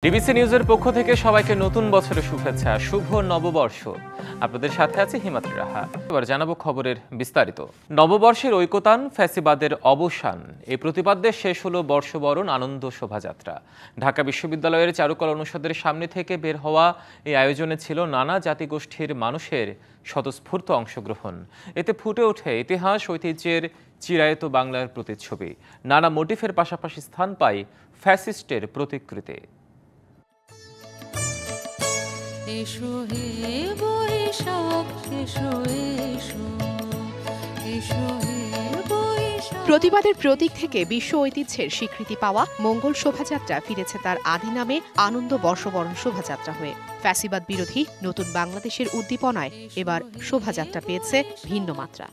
DBC নিউজের পক্ষ থেকে সবাইকে নতুন বছরের শুভেচ্ছা, শুভ নববর্ষ। আপনাদের সাথে আছে হিমাদ্রি রাহা। এবার জানাবো খবরের বিস্তারিত। নববর্ষের ঐকতান, ফ্যাসিবাদের অবসান, এই প্রতিপাদ্যে শেষ হলো বর্ষবরণ আনন্দ শোভাযাত্রা। ঢাকা বিশ্ববিদ্যালয়ের চারুকলা অনুষদের সামনে থেকে বের হওয়া এই আয়োজনে ছিল নানা জাতিগোষ্ঠীর মানুষের স্বতঃস্ফূর্ত অংশগ্রহণ। এতে ফুটে ওঠে ইতিহাস, ঐতিহ্যের চিরায়ত বাংলার প্রতিচ্ছবি। নানা মোটিফের পাশাপাশি স্থান পায় ফ্যাসিস্টের প্রতিকৃতি। এসো হে বৈশাখ, এসো এসো, এসো হে বৈশাখ। প্রতিবাদের প্রতীক থেকে বিশ্ব ঐতিহ্যের স্বীকৃতি পাওয়া মঙ্গল শোভাযাত্রা ফিরেছে তার আদি নামে আনন্দ বর্ষবরণ শোভাযাত্রা হয়ে। ফ্যাসিবাদ বিরোধী নতুন বাংলাদেশের উদ্দীপনায় এবার শোভাযাত্রা পেয়েছে ভিন্ন মাত্রা।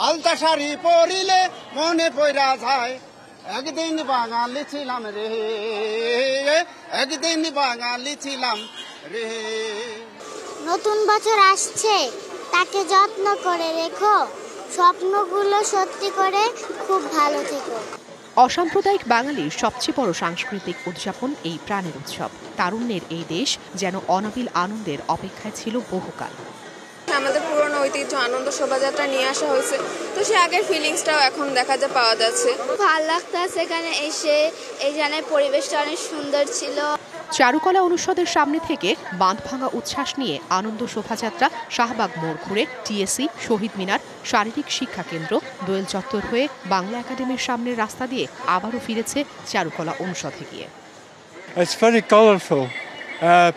আলতা শাড়ি পরিলে মনে পড়া যায়, একদিন বাঙালি ছিলাম রে, একদিন বাঙালি ছিলাম রে। নতুন বছর আসছে, তাকে যত্ন করে রেখো, স্বপ্নগুলো সত্যি করে খুব ভালো থেকো। অসাম্প্রদায়িক বাঙালির সবচেয়ে বড় সাংস্কৃতিক উদযাপন এই প্রাণের উৎসব। তারুণ্যের এই দেশ যেন অনাবিল আনন্দের অপেক্ষায় ছিল বহুকাল। আমাদের পুরনো ঐতিহ্য আনন্দ শোভাযাত্রা নিয়ে আসা হয়েছে, তো সে আগের ফিলিংসটাও এখন দেখা যায় পাওয়া যাচ্ছে। ভালো লাগতেছে এখানে এসে, এইখানে পরিবেশটা অনেক সুন্দর ছিল। চারুকলা অনুষদের সামনে থেকে বাঁধভাঙা উচ্ছ্বাস নিয়ে আনন্দ শোভাযাত্রা শাহবাগ মোড় ঘুরে টিএসসি, শহীদ মিনার, শারীরিক শিক্ষা কেন্দ্র, দোয়েল চত্বর হয়ে বাংলা একাডেমির সামনের রাস্তা দিয়ে আবারও ফিরেছে চারুকলা অনুষদে গিয়ে। It's very colorful.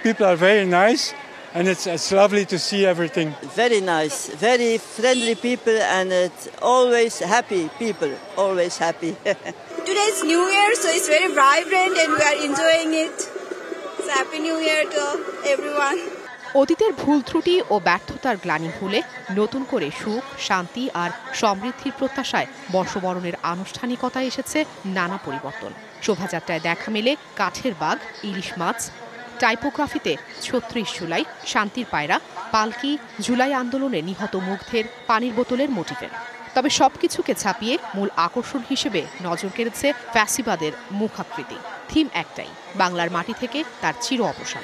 People are very nice. And it's lovely to see everything. Very nice, very friendly people, and it's always happy people, always happy. Today is New Year, so it's very vibrant and we are enjoying it. So happy New Year to everyone. অতীতের ভুল ত্রুটি ও ব্যর্থতার গ্লানি ভুলে নতুন করে সুখ, শান্তি আর সমৃদ্ধির প্রত্যাশায় বর্ষবরণের আনুষ্ঠানিকতায় এসেছে নানা পরিবর্তন। শোভাযাত্রায় দেখা মেলে কাঠের বাঘ, ইলিশ মাছ, টাইপোগ্রাফিতে ৩৬ জুলাই, শান্তির পায়রা, পালকি, জুলাই আন্দোলনে নিহত মুগ্ধের পানির বোতলের মোটিফের। তবে সবকিছুকে ছাপিয়ে মূল আকর্ষণ হিসেবে নজর কেড়েছে ফ্যাসিবাদের মুখাকৃতি। থিম একটাই, বাংলার মাটি থেকে তার চির অবসান।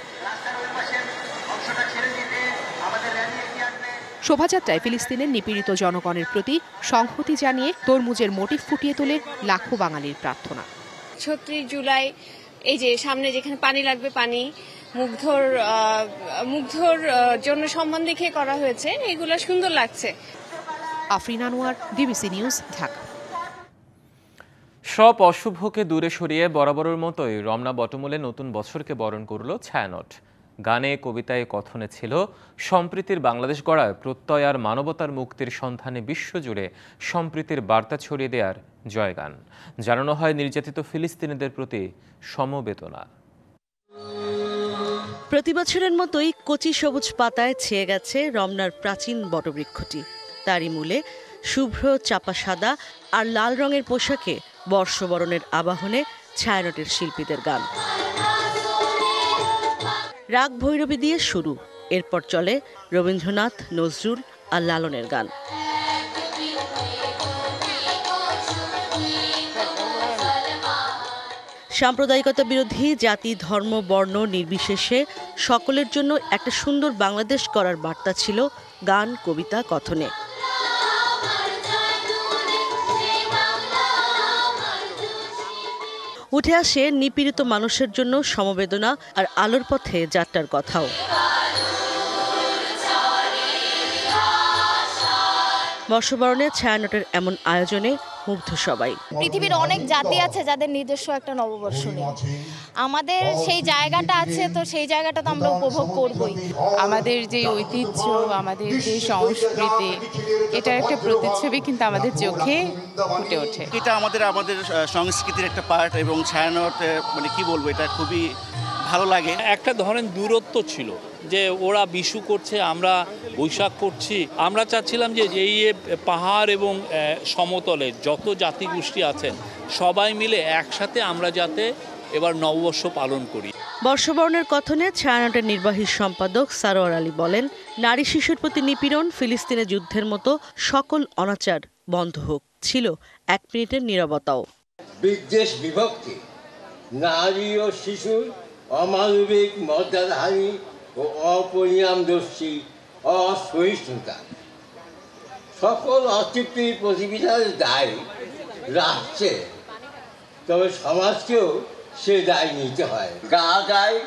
শোভাযাত্রায় ফিলিস্তিনের নিপীড়িত জনগণের প্রতি সংহতি জানিয়ে তরমুজের মোটিফ ফুটিয়ে তোলে লাখো বাঙালির প্রার্থনা। ৩৬ জুলাই, এই যে সামনে যেখানে পানি লাগবে, পানি মুগ্ধর জন্য সম্মান দেখে করা হয়েছে, এগুলো সুন্দর লাগছে। Afrin Anwar, DBC news, Dhaka. সব অশুভকে দূরে সরিয়ে বরাবরের মতোই রমনা বটমূলে নতুন বছরকে বরণ করল ছায়ানট। গানে, কবিতায়, কথনে ছিল সম্প্রীতির বাংলাদেশ গড়ায় প্রত্যয় আর মানবতার মুক্তির সন্ধানে বিশ্বজুড়ে সম্প্রীতির বার্তা ছড়িয়ে দেওয়ার জয়গান। জানানো হয় নির্যাতিত ফিলিস্তিনিদের প্রতি সমবেদনা। প্রতি বছরের মতোই কচি সবুজ পাতায় ছেয়ে গেছে রমনার প্রাচীন বটবৃক্ষটি। তারই মূলে শুভ্র, চাপা সাদা আর লাল রঙের পোশাকে বর্ষবরণের আবাহনে ছায়ানটের শিল্পীদের গান। রাগ ভৈরবী দিয়ে শুরু, এরপর চলে রবীন্দ্রনাথ, নজরুল আর লালনের গান। সাম্প্রদায়িকতা বিরোধী, জাতি, ধর্ম, বর্ণ নির্বিশেষে সকলের জন্য একটা সুন্দর বাংলাদেশ গড়ার বার্তা ছিল গান, কবিতা, কথনে। উঠে আসে নিপীড়িত মানুষের জন্য সমবেদনা আর আলোর পথে যাত্রার কথাও। বর্ষবরণে ছায়ানটের এমন আয়োজনে মুগ্ধ সবাই। পৃথিবীর অনেক জাতি আছে যাদের নিজস্ব একটা নববর্ষ নেই, আমাদের সেই জায়গাটা আছে, তো সেই জায়গাটা তো আমরা উপভোগ করবই। আমাদের যে ঐতিহ্য, আমাদের যে সংস্কৃতি, এটার একটা প্রতিচ্ছবি কিন্তু আমাদের চোখে ফুটে ওঠে। এটা আমাদের সংস্কৃতির একটা পার্ট, এবং ছায়ানট মানে কি বলবো, এটা খুবই ভালো লাগে। একটা ধরনের দূরত্ব ছিল যে ওরা বিশু করছে, আমরা বৈশাখ করছি। আমরা চাচ্ছিলাম যে এই পাহাড় এবং সমতলে যত জাতিগোষ্ঠী আছেন সবাই মিলে একসাথে আমরা যাতে এবার নববর্ষ পালন করি। বর্ষবরণের কথনে ছায়ানটের নির্বাহী সম্পাদক সারোয়ার আলী বলেন, নারী শিশুর প্রতি নিপীড়ন, ফিলিস্তিনের যুদ্ধের মতো সকল অনাচার বন্ধ হোক। ছিল 1 মিনিটের নীরবতাও। বিদ্বেষ, বিভক্তি, নারী ও শিশুর অমানবিক মর্যাদাহানি ও অপরিণামদর্শী অসহিষ্ণুতা সকল অতৃপ্তির প্রতিবিধানের দায় রাখছে, তবে সমাজকেও সে দায় নিতে হয়। গায়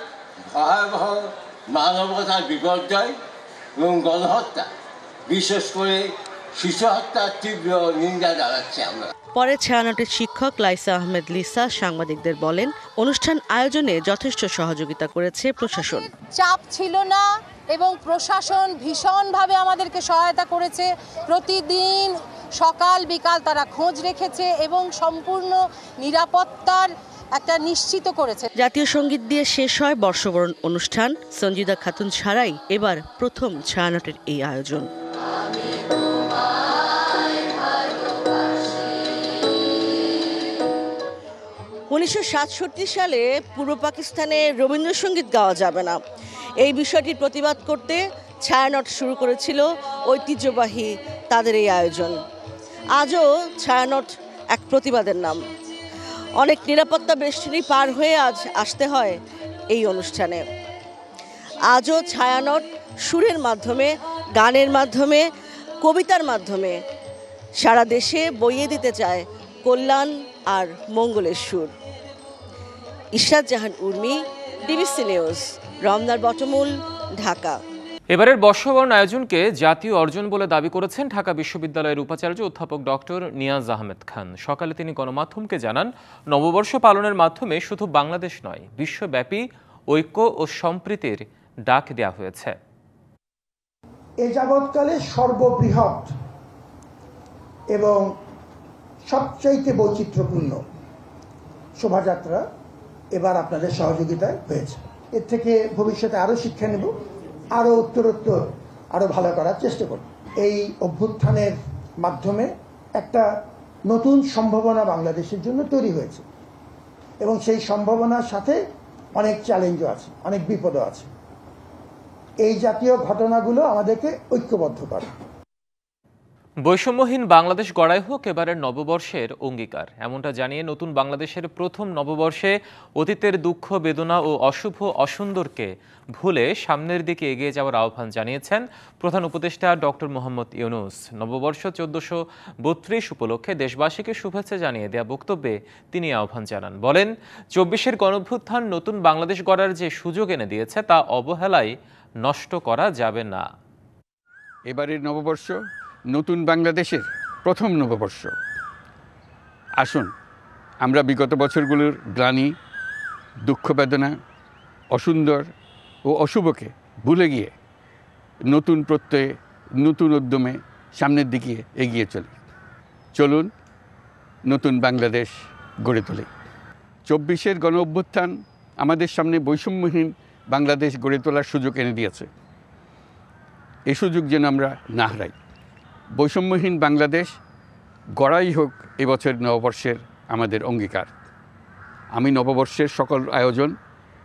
ভয়াবহ মানবতার বিপর্যয় এবং গণহত্যা, বিশেষ করে শিশু হত্যার তীব্র নিন্দা জানাচ্ছি আমরা। পরে ছায়ানটের শিক্ষক লাইসা আহমেদ লিসা সাংবাদিকদের বলেন, অনুষ্ঠান আয়োজনে যথেষ্ট সহযোগিতা করেছে প্রশাসন। চাপ ছিল না এবং প্রশাসন ভীষণভাবে আমাদেরকে সহায়তা করেছে। প্রতিদিন সকাল বিকাল তারা খোঁজ রেখেছে এবং সম্পূর্ণ নিরাপত্তার একটা নিশ্চিত করেছে। জাতীয় সঙ্গীত দিয়ে শেষ হয় বর্ষবরণ অনুষ্ঠান। সঞ্জিদা খাতুন ছাড়াই এবার প্রথম ছায়ানটের এই আয়োজন। 1967 সালে পূর্ব পাকিস্তানে রবীন্দ্রসঙ্গীত গাওয়া যাবে না, এই বিষয়টির প্রতিবাদ করতে ছায়ানট শুরু করেছিল ঐতিহ্যবাহী তাদের এই আয়োজন। আজও ছায়ানট এক প্রতিবাদের নাম। অনেক নিরাপত্তা বেষ্টনী পার হয়ে আজ আসতে হয় এই অনুষ্ঠানে। আজও ছায়ানট সুরের মাধ্যমে, গানের মাধ্যমে, কবিতার মাধ্যমে সারা দেশে বইয়ে দিতে চায় কল্যাণ আর মঙ্গলের সুর। ইশরাত জাহান উর্মি, ডিবিসি নিউজ, রমনার বটমূল, ঢাকা। এবারের বর্ষবরণ আয়োজনকে জাতীয় অর্জন বলে দাবি করেছেন ঢাকা বিশ্ববিদ্যালয়ের উপাচার্য অধ্যাপক ডক্টর নিয়াজ আহমেদ খান। সকালে তিনি গণমাধ্যমকে জানান, নববর্ষ পালনের মাধ্যমে শুধু বাংলাদেশ নয়, বিশ্বব্যাপী ঐক্য ও সম্প্রীতির ডাক দেওয়া হয়েছে। এ যাবৎকালে সর্ববৃহৎ এবং সবচাইতে বৈচিত্র্যপূর্ণ শোভাযাত্রা এবার আপনাদের সহযোগিতায় হয়েছে। এর থেকে ভবিষ্যতে আরও শিক্ষা নেব, আরও উত্তরোত্তর আরও ভালো করার চেষ্টা করব। এই অভ্যুত্থানের মাধ্যমে একটা নতুন সম্ভাবনা বাংলাদেশের জন্য তৈরি হয়েছে এবং সেই সম্ভাবনার সাথে অনেক চ্যালেঞ্জও আছে, অনেক বিপদও আছে। এই জাতীয় ঘটনাগুলো আমাদেরকে ঐক্যবদ্ধ করে। বৈষম্যহীন বাংলাদেশ গড়াই হোক এবারের নববর্ষের অঙ্গীকার, এমনটা জানিয়ে নতুন বাংলাদেশের প্রথম নববর্ষে অতীতের দুঃখ বেদনা ও অশুভ অসুন্দরকে ভুলে সামনের দিকে এগিয়ে যাওয়ার আহ্বান জানিয়েছেন প্রধান উপদেষ্টা ডক্টর মোহাম্মদ ইউনূস। নববর্ষ 1432 উপলক্ষে দেশবাসীকে শুভেচ্ছা জানিয়ে দেয়া বক্তব্যে তিনি আহ্বান জানান। বলেন, 24-এর গণঅভ্যুত্থান নতুন বাংলাদেশ গড়ার যে সুযোগ এনে দিয়েছে তা অবহেলায় নষ্ট করা যাবে না। এবারের নববর্ষ নতুন বাংলাদেশের প্রথম নববর্ষ। আসুন আমরা বিগত বছরগুলোর গ্লানি, দুঃখ বেদনা, অসুন্দর ও অশুভকে ভুলে গিয়ে নতুন প্রত্যয়ে, নতুন উদ্যমে সামনের দিকে এগিয়ে চলুন নতুন বাংলাদেশ গড়ে তুলি। 24-এর গণ অভ্যুত্থান আমাদের সামনে বৈষম্যহীন বাংলাদেশ গড়ে তোলার সুযোগ এনে দিয়েছে। এই সুযোগ যেন আমরা না হারাই। বৈষম্যহীন বাংলাদেশ গড়াই হোক এবছর নববর্ষের আমাদের অঙ্গীকার। আমি নববর্ষের সকল আয়োজন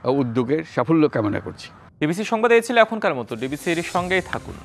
ও উদ্যোগের সাফল্য কামনা করছি। ডিবিসি সংবাদ এই ছিল এখনকার মতো। ডিবিসির সঙ্গেই থাকুন।